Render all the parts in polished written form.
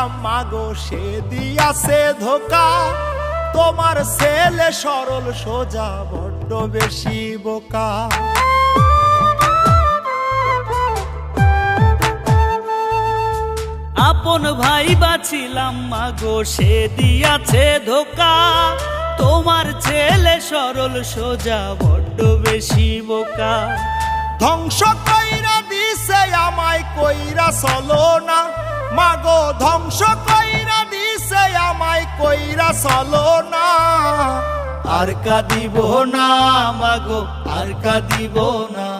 বাসিলাম মাগো সে দিয়াছে ধোকা। তোমার ছেলে সরল সোজা বড্ড বেশি বোকা। আপন ভাই বাছিলাম মাগো সে দিয়াছে ধোকা। তোমার ছেলে সরল সোজা বড্ড বেশি বোকা। ধ্বংস কইরা দিছে আমায় কইরা চলো না মাগো, ধ্বংস কইরা দিছে আমায় কইরা চলো না। আর কাঁদিব না মাগো আর কাঁদিব না,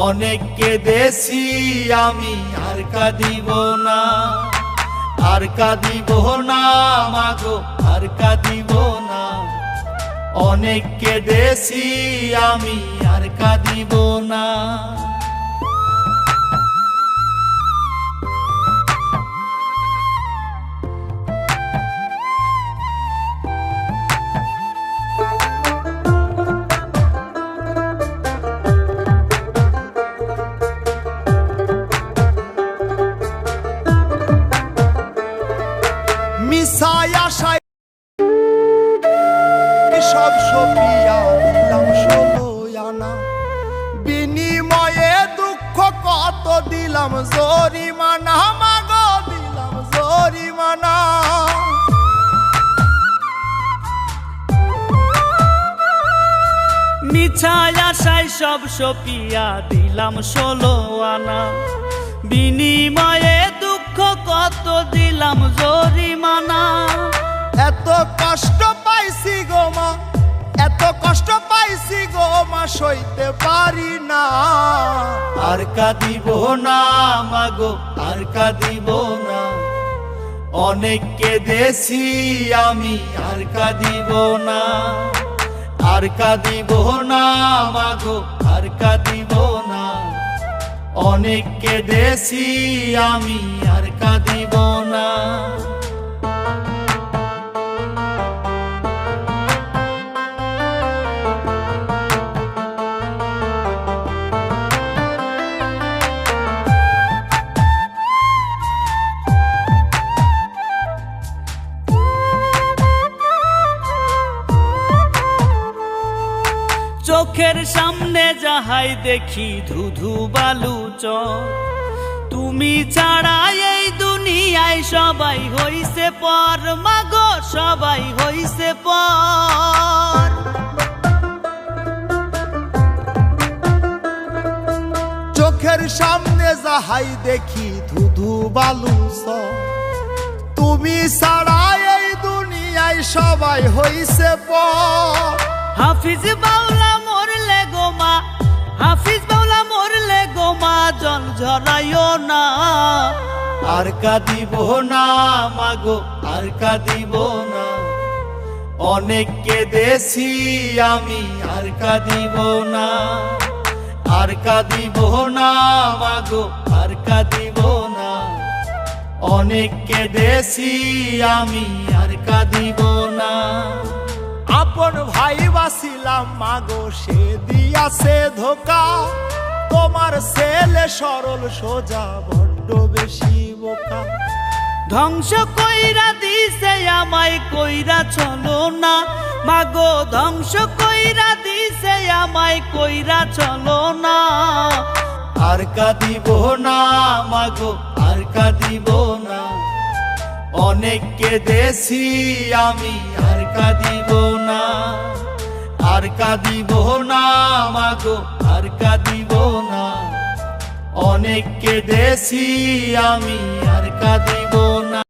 অনেক কেঁদেছি আমি আর কাঁদিব না। আর কাঁদিব না মাগো আর কাঁদিব না, অনেক কেঁদেছি আমি আর কাঁদিব না। মিশায় আশায় সব সপিয়া দিলাম 16 আনা, বিনিময়ে দুঃখ কত দিলাম জরিমানা মাগো দিলাম জরিমানা। মিছায় আশায় সব সপিয়া দিলাম 16 আনা, বিনিময়ে দুঃখ কত দিলাম জরিমানা। এত কষ্ট পাইছি গো মা, এত কষ্ট পাইছি গো মা, সইতে পারি না। আর কাঁদিব না মাগো আর কাঁদিব না, অনেক কেঁদেছি আমি আর কাঁদিব না। আর কাঁদিব না মাগো আর কাঁদিব না, অনেক কেঁদেছি আমি আর কাঁদিব না। চোখের সামনে যাহাই দেখি ধুধু বালু চর, তুমি ছাড়া এই দুনিয়ায় সবাই হইছে পর মাগো সবাই হইছে পর। চোখের সামনে যাহাই দেখি ধুধু বালু চর, তুমি ছাড়া এই দুনিয়ায় সবাই হইছে পর। হাফিজ বাউলা মরলে গো মা, হাফিজ বাউলা মরলে গো মা, জল ঝরাইও না। আর কাঁদিব না মাগো আর কাঁদিব না, অনেক কেঁদেছি আমি আর কাঁদিব না। আর কাঁদিব না মাগো আর কাঁদিব না, অনেক কেঁদেছি আমি আর কাঁদিব না। আপন ভাই বাসিলাম মাগো সে দিয়াছে ধোকা। তোমার ছেলে সরল সোজা বড্ড বেশি বোকা। ধ্বংস কইরা দিছে আমায় কইরা চলো না মাগো, ধ্বংস কইরা দিছে আমায় কইরা চলো না। আর কাঁদিব না মাগো আর কাঁদিব না, অনেক কেঁদেছি আমি আর কাঁদিব না। আর কাঁদিব না মাগো আর কাঁদিব না, অনেক কেঁদেছি আমি আর কাঁদিব না।